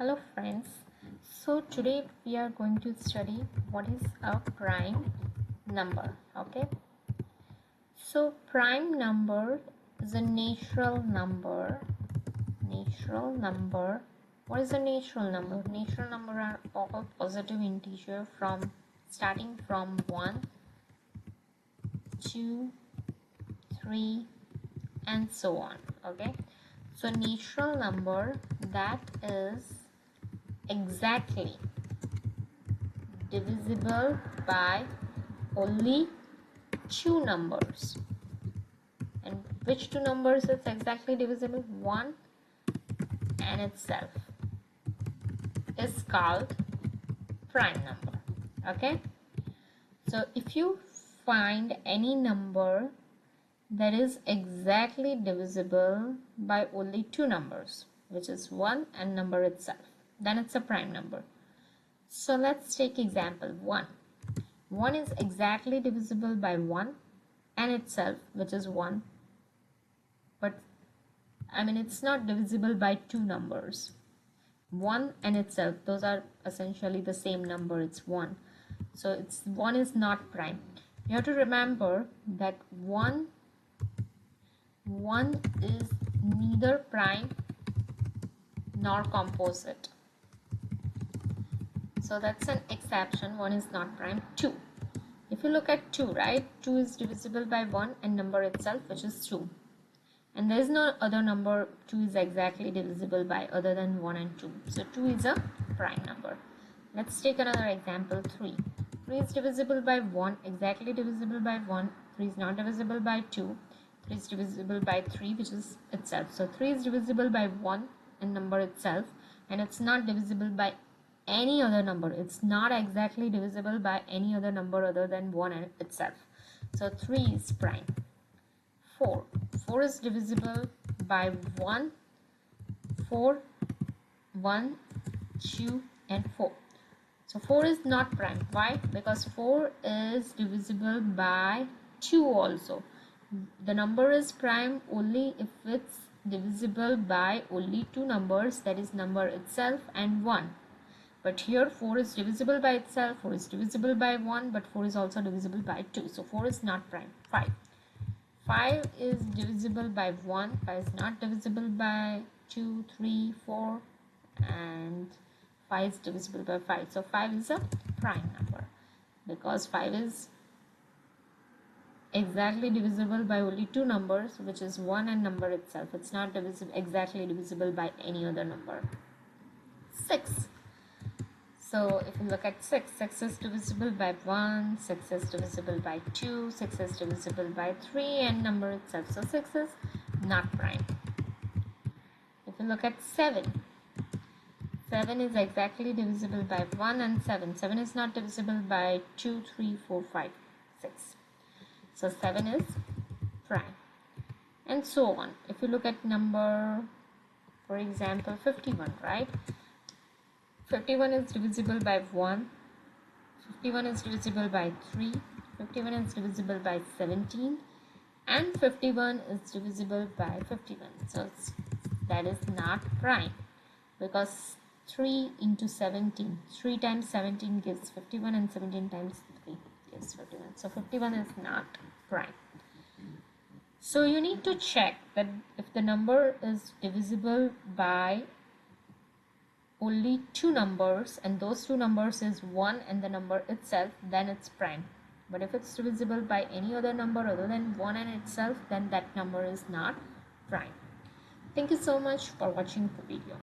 Hello friends, so today we are going to study what is a prime number. Okay, so prime number is a natural number. What is a natural number? Natural number are all positive integer from starting from 1, 2, 3 and so on. Okay, so natural number that is exactly divisible by only two numbers. And which two numbers is exactly divisible? 1 and itself is called prime number. Okay, so if you find any number that is exactly divisible by only two numbers, which is 1 and number itself, then it's a prime number. So let's take example 1. 1 is exactly divisible by 1 and itself, which is 1, but it's not divisible by two numbers. 1 and itself, those are essentially the same number, it's 1. So it's 1 is not prime. You have to remember that 1 is neither prime nor composite. So that's an exception. 1 is not prime. 2. If you look at 2, right? 2 is divisible by 1 and number itself, which is 2. And there is no other number 2 is exactly divisible by other than 1 and 2. So 2 is a prime number. Let's take another example 3. 3 is divisible by 1, exactly divisible by 1. 3 is not divisible by 2. 3 is divisible by 3, which is itself. So 3 is divisible by 1 and number itself, and it's not divisible by any other number. It's not exactly divisible by any other number other than 1 and itself. So 3 is prime. 4 is divisible by 1, 4, 1, 2 and 4. So 4 is not prime. Why? Because 4 is divisible by 2 also. The number is prime only if it's divisible by only two numbers, that is number itself and 1. But here 4 is divisible by itself, 4 is divisible by 1, but 4 is also divisible by 2. So 4 is not prime. 5 is divisible by 1, 5 is not divisible by 2, 3, 4, and 5 is divisible by 5. So 5 is a prime number because 5 is exactly divisible by only two numbers, which is 1 and number itself. It's not exactly divisible by any other number. 6. So if you look at 6, 6 is divisible by 1, 6 is divisible by 2, 6 is divisible by 3 and number itself. So 6 is not prime. If you look at 7, 7 is exactly divisible by 1 and 7. 7 is not divisible by 2, 3, 4, 5, 6. So 7 is prime. And so on. If you look at number, for example, 51, right? 51 is divisible by 1, 51 is divisible by 3, 51 is divisible by 17, and 51 is divisible by 51. So that is not prime because 3 into 17, 3 times 17 gives 51 and 17 times 3 gives 51. So 51 is not prime. So you need to check that if the number is divisible by only two numbers and those two numbers is 1 and the number itself, then it's prime. But if it's divisible by any other number other than 1 and itself, then that number is not prime. Thank you so much for watching the video.